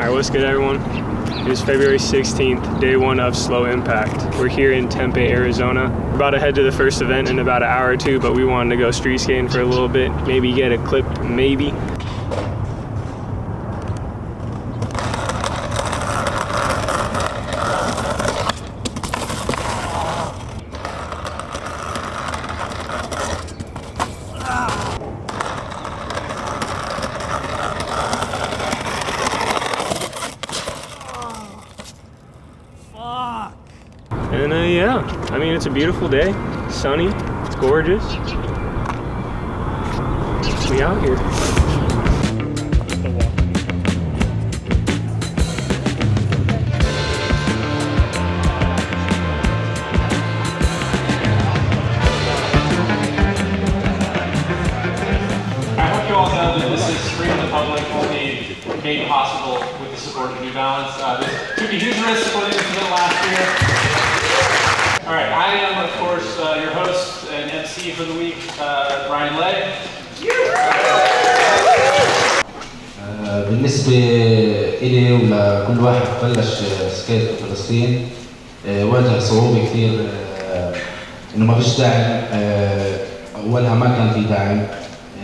Alright, what's good everyone? It is February 16th, day one of Slow Impact. We're here in Tempe, Arizona. We're about to head to the first event in about an hour or two, but we wanted to go street skating for a little bit, maybe get a clip, maybe. And yeah, I mean, it's a beautiful day, sunny, it's gorgeous. We out here. I hope you all know that this is free to the public, only made possible with the support of New Balance. This took a huge risk for this event last year. All right, I am, of course, your host and MC for the week, Ryan Lay. بالنسبة إلي ولكل واحد بلش سكيت في فلسطين واجه صعوبة كثير إنه ما فيش دعم. أولها ما كان في دعم،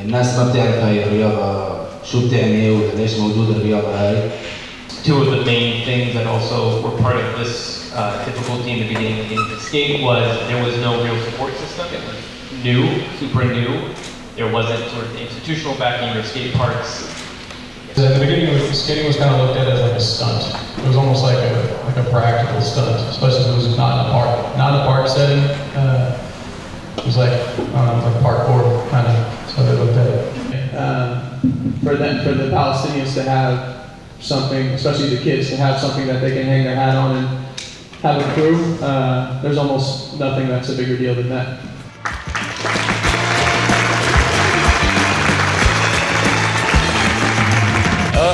الناس ما بتعرف هاي الرياضة شو بتعني وليش موجودة الرياضة هاي. Two of the main things that also were part of this difficulty in the beginning in skate was there was no real support system. It was new, super new. There wasn't sort of institutional backing or skate parks. In the beginning, skating was kind of looked at as like a stunt. It was almost like a practical stunt, especially if it was not in a park. Not in a park setting. It was like, I don't know, like parkour kind of, so they looked at it. For the Palestinians to have something, especially the kids, to have something that they can hang their hat on and have a crew, there's almost nothing that's a bigger deal than that.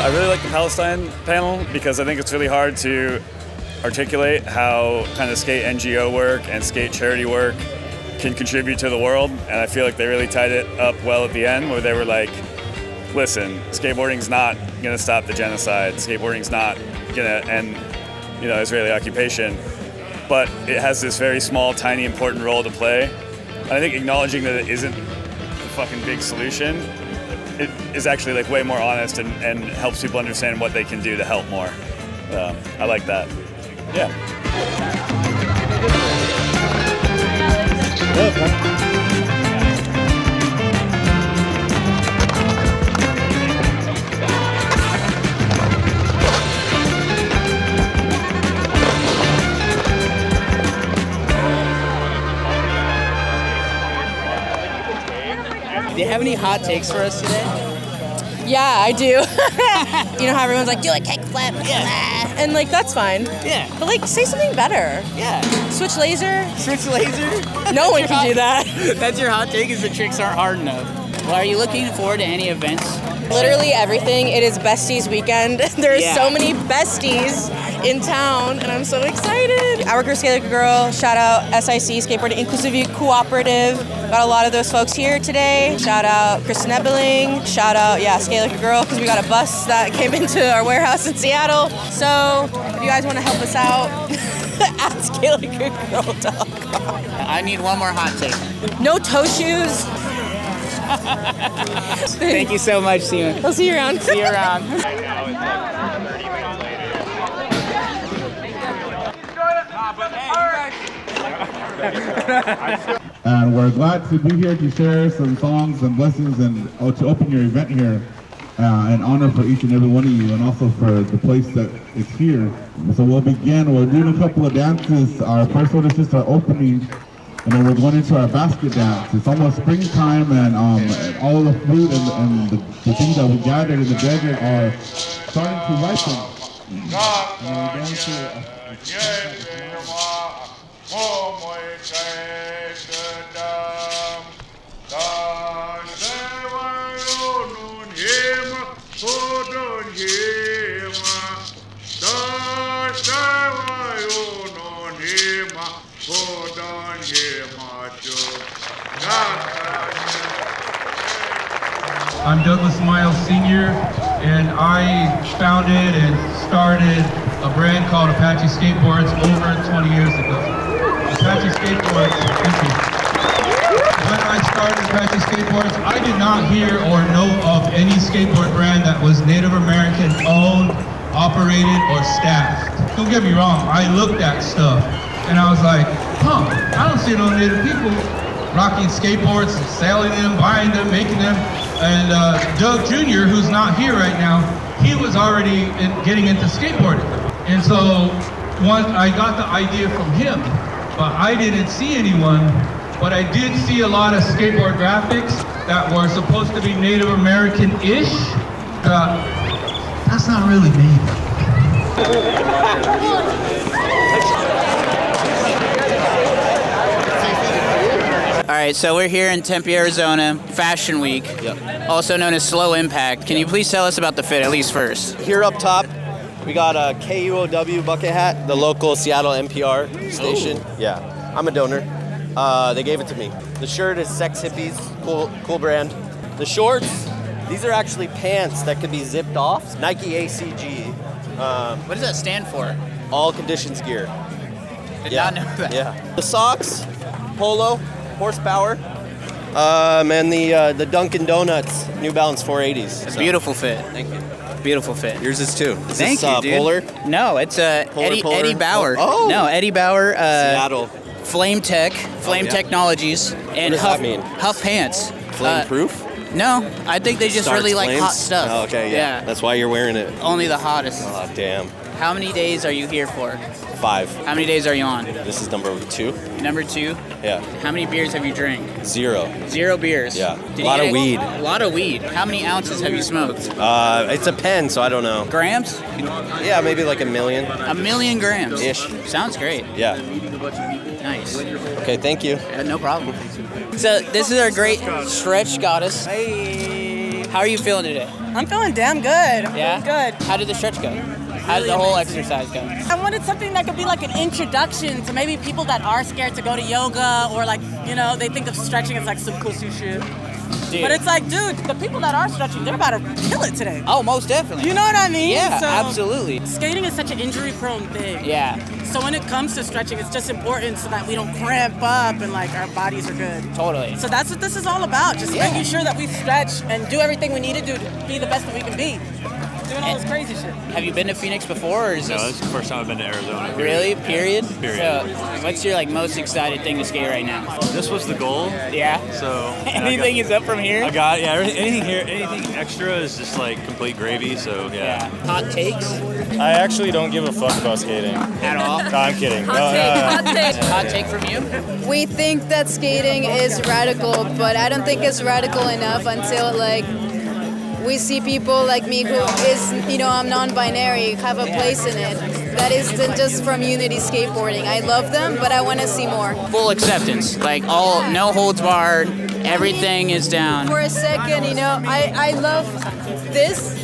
I really like the Palestine panel because I think it's really hard to articulate how kind of skate NGO work and skate charity work can contribute to the world, and I feel like they really tied it up well at the end where they were like, listen, skateboarding's not gonna stop the genocide, skateboarding's not gonna end, Israeli occupation, but it has this very small, tiny, important role to play. And I think acknowledging that it isn't the fucking big solution, it is actually like way more honest and helps people understand what they can do to help more. I like that. Yeah. Do you have any hot takes for us today? Yeah, I do. You know how everyone's like, do a kickflip? Yeah. And like, that's fine. Yeah. But like, say something better. Yeah. Switch laser. Switch laser? No one can do that. That's your hot take, is the tricks aren't hard enough. Well, are you looking forward to any events? Literally everything. It is Besties weekend. There's so many besties in town, and I'm so excited. I work for Skate Like a Girl. Shout out SIC, Skateboarding Inclusivity Cooperative. Got a lot of those folks here today. Shout out Kristen Ebeling. Shout out, Skate Like a Girl, because we got a bus that came into our warehouse in Seattle. So if you guys want to help us out, at skatelikeagirl.com. I need one more hot take. No toe shoes. Thank you so much, Simon. I'll see you around. See you around. And we're glad to be here to share some songs and blessings and to open your event here. An honor for each and every one of you, and also for the place that is here. So we'll begin. We're doing a couple of dances. Our first one is just our opening, and then we're going into our basket dance. It's almost springtime, and all the fruit and the things that we gathered in the desert are starting to ripen. And we're going I'm Douglas Miles Sr., and I founded and started a brand called Apache Skateboards over 20 years ago. Apache Skateboards, thank you. When I started Apache Skateboards, I did not hear or know of any skateboard brand that was Native American owned, operated, or staffed. Don't get me wrong, I looked at stuff and I was like, I don't see no Native people rocking skateboards, selling them, buying them, making them. And Doug Jr., who's not here right now, he was already getting into skateboarding. And so once I got the idea from him, but I didn't see anyone, but I did see a lot of skateboard graphics that were supposed to be Native American-ish. That's not really me. All right, so we're here in Tempe, Arizona, Fashion Week, also known as Slow Impact. Can you please tell us about the fit, at least first? Here up top, we got a KUOW bucket hat, the local Seattle NPR station. Ooh. Yeah, I'm a donor. They gave it to me. The shirt is Sex Hippies, cool brand. The shorts, these are actually pants that could be zipped off. Nike ACG. What does that stand for? All conditions gear. Did not know that. Yeah. The socks, Polo, Horsepower, and the Dunkin' Donuts New Balance 480s. It's a beautiful fit. Thank you. Beautiful fit. Yours is too. Thank you, dude. Polar? No, it's Eddie Bauer. Oh. No, Eddie Bauer. Seattle. Flame Technologies, and does that mean? Huff Pants. Flame proof? No, I think they just Starts really like flames? hot stuff. Oh, okay, yeah. That's why you're wearing it. Only the hottest. Oh, damn. How many days are you here for? 5. How many days are you on? This is number 2. Number 2? Yeah. How many beers have you drank? 0. 0 beers? Yeah. Did A lot you of get weed. A lot of weed. How many ounces have you smoked? It's a pen, so I don't know. Grams? Yeah, maybe like 1 million. 1 million grams? Ish. Sounds great. Yeah. Nice. Okay, thank you. No problem. So this is our great stretch goddess. Hey. How are you feeling today? I'm feeling damn good. Yeah? Good. How did the stretch go? How did the whole exercise go? I wanted something that could be like an introduction to maybe people that are scared to go to yoga, or like, they think of stretching as like some pussy shit. Dude. But it's like, dude, the people that are stretching, they're about to kill it today. Oh, most definitely. You know what I mean? Yeah, So, absolutely. Skating is such an injury-prone thing. Yeah. So when it comes to stretching, it's just important so that we don't cramp up and like our bodies are good. Totally. So that's what this is all about. Just making sure that we stretch and do everything we need to do to be the best that we can be. Doing all this crazy shit. Have you been to Phoenix before, or is No, this is the first time I've been to Arizona. Really? Period? Period. So, what's your most excited thing to skate right now? This was the goal. Yeah? So... Anything is up from here? I got, anything here, anything extra is just like complete gravy, so yeah. Hot takes? I actually don't give a fuck about skating. At all? No, I'm kidding. Hot take from you? We think that skating is radical, but I don't think it's radical enough until we see people like me who is, I'm non-binary, have a place in it. That isn't just from Unity Skateboarding. I love them, but I want to see more. Full acceptance, no holds barred, everything is down. For a second, I love this,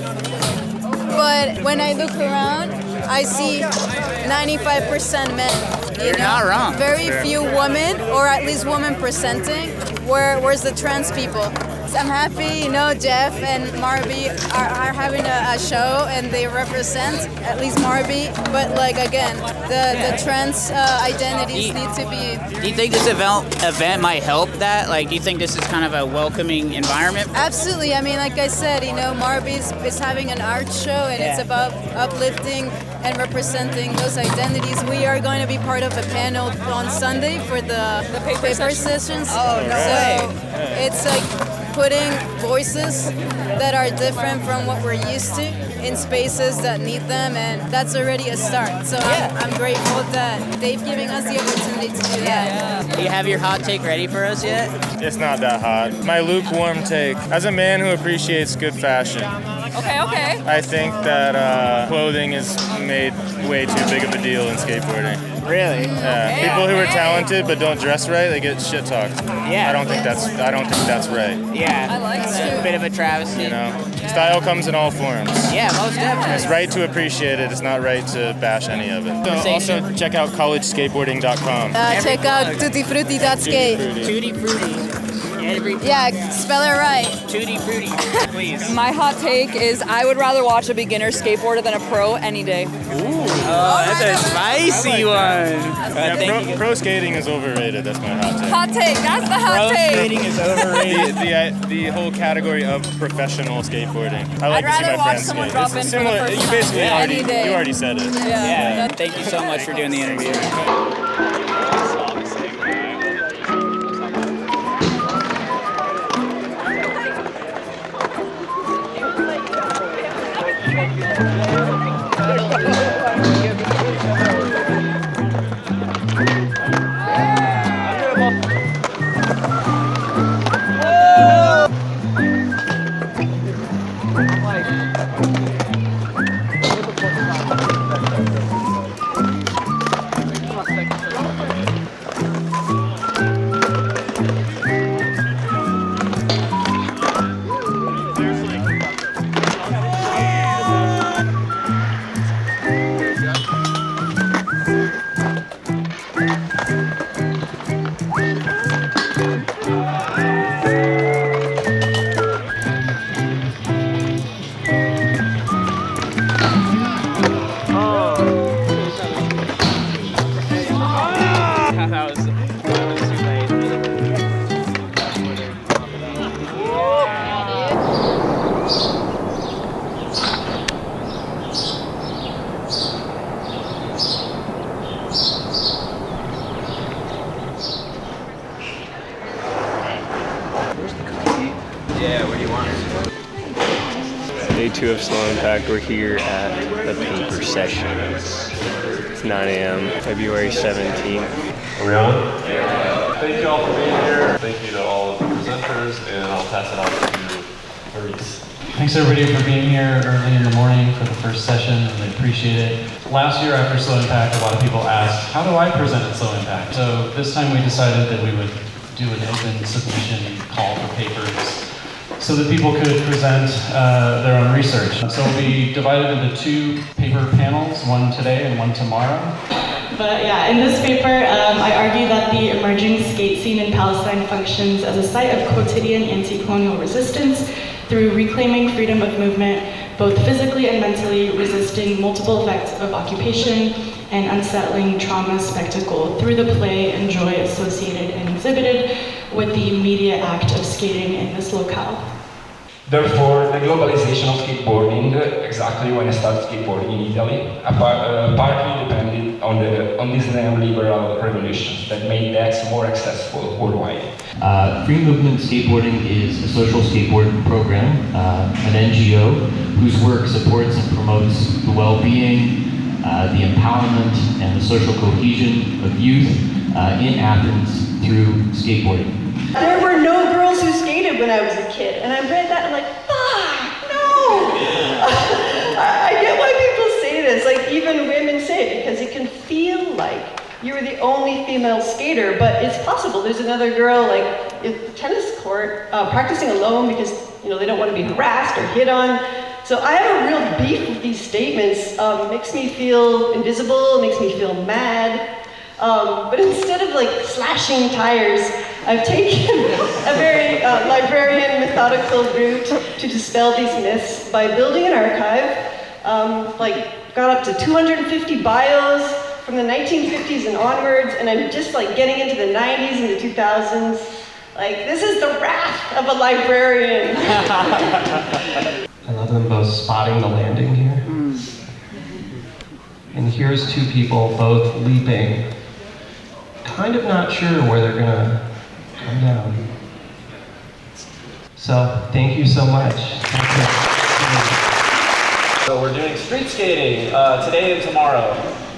but when I look around, I see 95% men. You're not wrong. Very few women, or at least women presenting. Where's the trans people? I'm happy, Jeff and Marby are having a show and they represent at least Marby. But again, the trans identities need to be. Do you think this event might help that? Do you think this is kind of a welcoming environment? Absolutely. I mean, like I said, Marby is having an art show and it's about uplifting and representing those identities. We are going to be part of a panel on Sunday for the paper sessions. Oh, no way. It's putting voices that are different from what we're used to in spaces that need them, and that's already a start. So I'm grateful that they've given us the opportunity to do that. Do you have your hot take ready for us yet? It's not that hot. My lukewarm take. As a man who appreciates good fashion, Okay. I think that clothing is made way too big of a deal in skateboarding. Really? Yeah. People who are talented but don't dress right, they get shit talked. Yeah. I don't think that's right. Yeah. I like it. A bit of a travesty. Style comes in all forms. Yeah, most definitely. It's right to appreciate it. It's not right to bash any of it. So also check out collegeskateboarding.com. Check out tuttifrutti.skate. Tutti Frutti. Yeah, spell it right. Tutti frutti, please. My hot take is I would rather watch a beginner skateboarder than a pro any day. Ooh, that's a spicy one. Pro skating is overrated. That's my hot take. Hot take. That's the hot Pro take. skating is overrated. The whole category of professional skateboarding. I like I'd to see rather my watch friends someone skate. drop It's in for the similar. first You time. basically Any day. you already said it. Yeah. Thank you so much for doing the interview. Day 2 of Slow Impact. We're here at the paper session. It's 9 a.m. February 17th. Are we on? Yeah. Thank you all for being here. Thank you to all of the presenters, and I'll pass it off to Maurice. Thanks everybody for being here early in the morning for the first session. Really appreciate it. Last year after Slow Impact, a lot of people asked, how do I present at Slow Impact? So this time we decided that we would do an open submission call for papers so that people could present their own research. So we'll be divided into 2 paper panels, one today and one tomorrow. But yeah, in this paper, I argue that the emerging skate scene in Palestine functions as a site of quotidian anti-colonial resistance through reclaiming freedom of movement, both physically and mentally, resisting multiple effects of occupation and unsettling trauma spectacle through the play and joy associated and exhibited with the immediate act of skating in this locale. Therefore, the globalization of skateboarding, exactly when I started skateboarding in Italy, partly depended on these neoliberal revolutions that made DEX more accessible worldwide. Free Movement Skateboarding is a social skateboard program, an NGO whose work supports and promotes the well-being, the empowerment, and the social cohesion of youth in Athens through skateboarding. There were no girls who skated when I was a kid, and I read that and I'm like, fuck, no! I get why people say this, like even women say it, because it can feel like you were the only female skater, but it's possible. There's another girl like at the tennis court practicing alone because they don't want to be harassed or hit on. So I have a real beef with these statements. It makes me feel invisible, it makes me feel mad. But instead of like slashing tires, I've taken a very librarian, methodical route to dispel these myths by building an archive. Got up to 250 bios from the 1950s and onwards, and I'm just like getting into the 90s and the 2000s. Like, this is the wrath of a librarian. I love them both spotting the landing here. And here's 2 people both leaping, kind of not sure where they're gonna come down. So, thank you so much. So we're doing street skating today and tomorrow.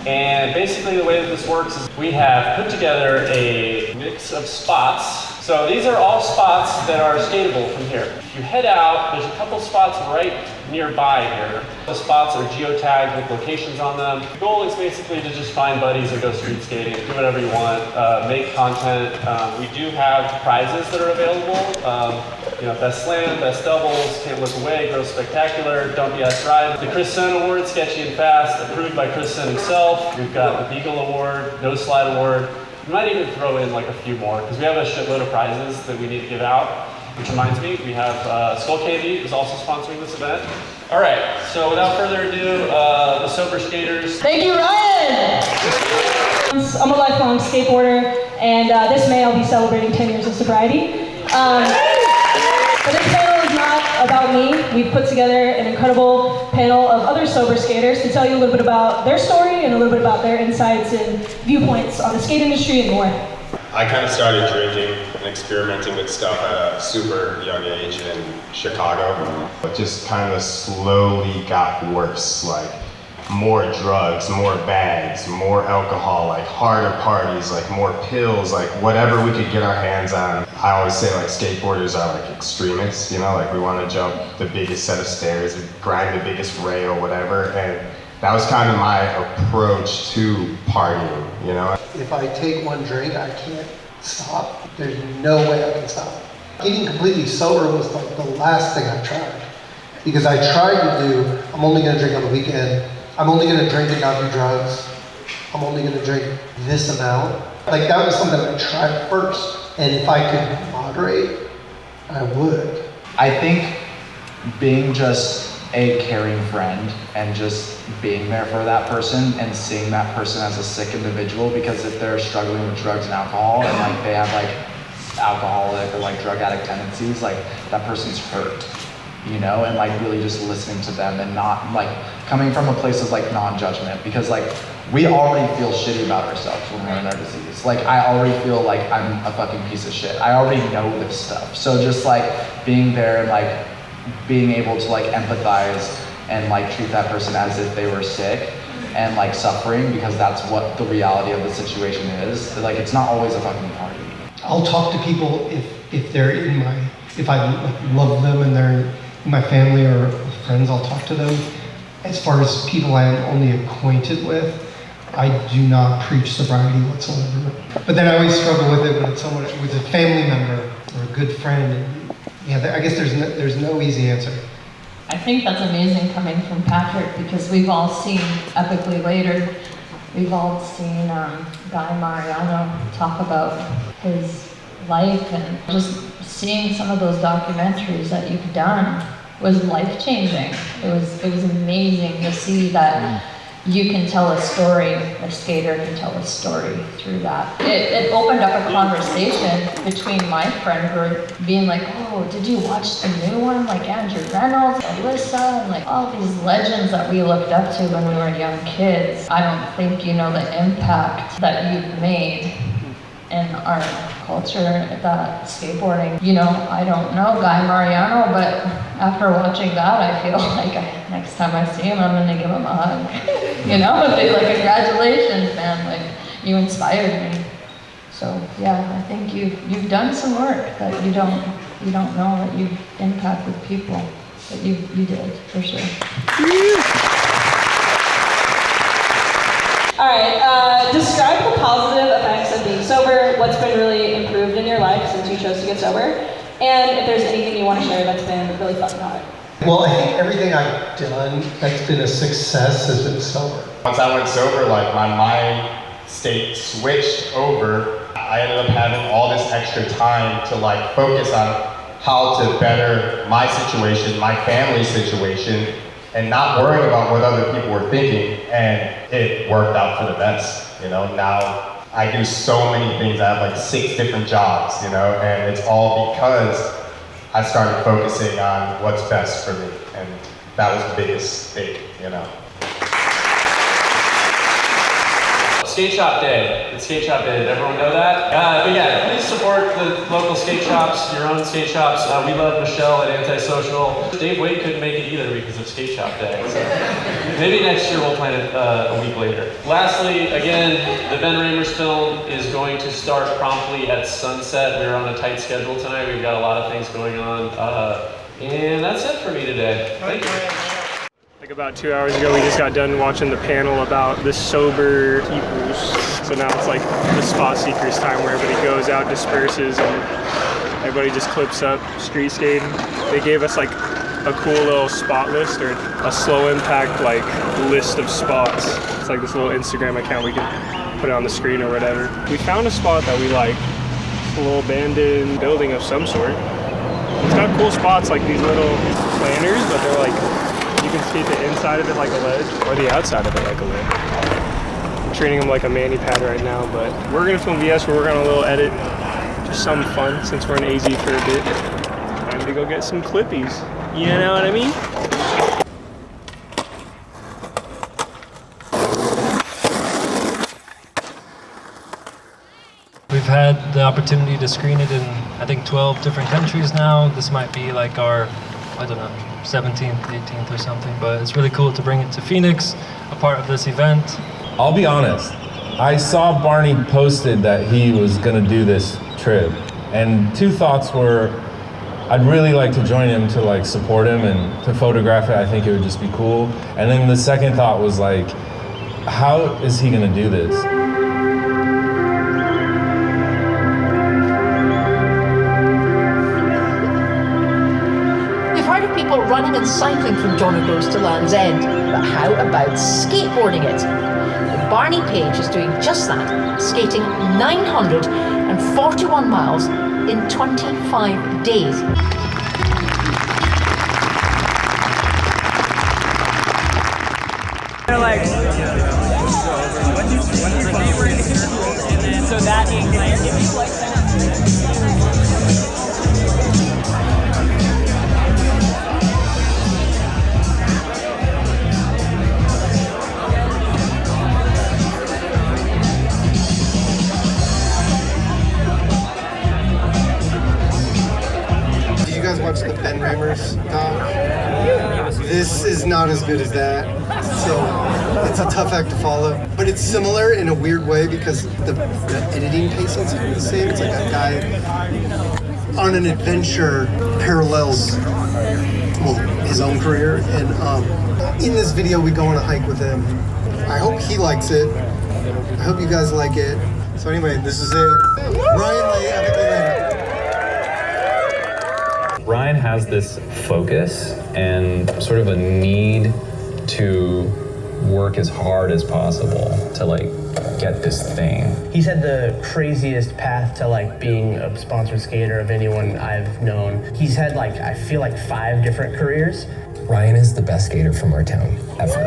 And basically the way that this works is we have put together a mix of spots. So these are all spots that are skatable from here. If you head out, there's a couple spots right nearby here. The spots are geotagged with locations on them. The goal is basically to just find buddies and go street skating, do whatever you want, make content. We do have prizes that are available. Best slam, best doubles, can't look away, gross spectacular, don't BS ride. The Chris Sen Award, sketchy and fast, approved by Chris Sen himself. We've got the Beagle Award, no slide award. We might even throw in like a few more because we have a shitload of prizes that we need to give out. Which reminds me, we have Skull Candy is also sponsoring this event. All right, so without further ado, the Sober Skaters. Thank you, Ryan! I'm a lifelong skateboarder, and this May I'll be celebrating 10 years of sobriety. But this panel is not about me. We've put together an incredible panel of other sober skaters to tell you a little bit about their story and a little bit about their insights and viewpoints on the skate industry and more. I kind of started drinking and experimenting with stuff at a super young age in Chicago. It just kind of slowly got worse, like more drugs, more bags, more alcohol, like harder parties, like more pills, like whatever we could get our hands on. I always say like skateboarders are like extremists, you know, like we want to jump the biggest set of stairs, grind the biggest rail, whatever, and that was kind of my approach to partying, you know. If I take one drink, I can't stop. There's no way I can stop. Getting completely sober was like the last thing I tried. Because I tried to do, I'm only gonna drink on the weekend, I'm only gonna drink and not do drugs, I'm only gonna drink this amount. Like that was something I tried first. And if I could moderate, I would. I think being just a caring friend and just being there for that person and seeing that person as a sick individual, because if they're struggling with drugs and alcohol and like they have like alcoholic or like drug addict tendencies, like that person's hurt, you know, and like really just listening to them and not like coming from a place of like non-judgment, because like we already feel shitty about ourselves when we're in our disease. Like I already feel like I'm a fucking piece of shit. I already know this stuff. So just like being there and like being able to like empathize and like treat that person as if they were sick and like suffering, because that's what the reality of the situation is. Like it's not always a fucking party. I'll talk to people if they're in my, if I love them and they're in my family or friends, I'll talk to them. As far as people I am only acquainted with, I do not preach sobriety whatsoever. But then I always struggle with it when it's someone, with a family member or a good friend. And yeah, I guess there's no easy answer. I think that's amazing coming from Patrick, because we've all seen Epically Later. We've all seen Guy Mariano talk about his life, and just seeing some of those documentaries that you've done was life-changing. It was amazing to see that you can tell a story, a skater can tell a story through that. It opened up a conversation between my friend group, being like, oh, did you watch the new one? Like Andrew Reynolds, Alyssa, and like all these legends that we looked up to when we were young kids. I don't think you know the impact that you've made in our culture, that skateboarding. You know, I don't know Guy Mariano, but after watching that, I feel like next time I see him, I'm gonna give him a hug. You know, and be like, congratulations, man, like you inspired me. So yeah, I think you've done some work that you don't know that you've impacted people, but you did for sure. All right, describe the positive effects of being sober, what's been really improved in your life since you chose to get sober, and if there's anything you want to share that's been really fucking hard. Well, I think everything I've done that's been a success has been sober. Once I went sober, like my mind state switched over. I ended up having all this extra time to like focus on how to better my situation, my family situation, and not worrying about what other people were thinking, and it worked out for the best, you know. Now I do so many things. I have like 6 different jobs, you know, and it's all because I started focusing on what's best for me, and that was the biggest thing, you know. Skate Shop Day. It's Skate Shop Day. Did everyone know that? But yeah, please support the local skate shops, your own skate shops. We love Michelle at Antisocial. Dave Wade couldn't make it either because of Skate Shop Day. So maybe next year we'll plan it a week later. Lastly, again, the Ben Ramers film is going to start promptly at sunset. We're on a tight schedule tonight. We've got a lot of things going on. And that's it for me today. Thank you. Like about 2 hours ago, we just got done watching the panel about the sober peoples. So now it's like the spot seekers time where everybody goes out, disperses, and everybody just clips up street skating. They gave us like a cool little spot list, or a slow impact like list of spots. It's like this little Instagram account we can put it on the screen or whatever. We found a spot that we like. It's a little abandoned building of some sort. It's got cool spots like these little planters, but they're like, you can see the inside of it like a ledge or the outside of it like a ledge. I'm treating them like a mani pad right now, but we're gonna film VS, we're working on a little edit. Just some fun since we're in AZ for a bit. Time to go get some clippies. You know what I mean? We've had the opportunity to screen it in, I think, 12 different countries now. This might be like our, I don't know, 17th, 18th or something, but it's really cool to bring it to Phoenix, a part of this event. I'll be honest, I saw Barney posted that he was gonna do this trip, and two thoughts were, I'd really like to join him to like support him and to photograph it. I think it would just be cool. And then the second thought was like, how is he gonna do this? You've heard of people running and cycling from Donegal to Land's End, but how about skateboarding it? The Barney page is doing just that, skating 941 miles in 25 days. So that Watch the Ben Ramers doc. This is not as good as that, so it's a tough act to follow. But it's similar in a weird way because the editing pacing is the same. It's like a guy on an adventure parallels, well, his own career. And in this video, we go on a hike with him. I hope he likes it. I hope you guys like it. So anyway, this is it. Ryan Lee, have a good night. Ryan has this focus and sort of a need to work as hard as possible to like get this thing. He's had the craziest path to like being a sponsored skater of anyone I've known. He's had like, I feel like 5 different careers. Ryan is the best skater from our town ever.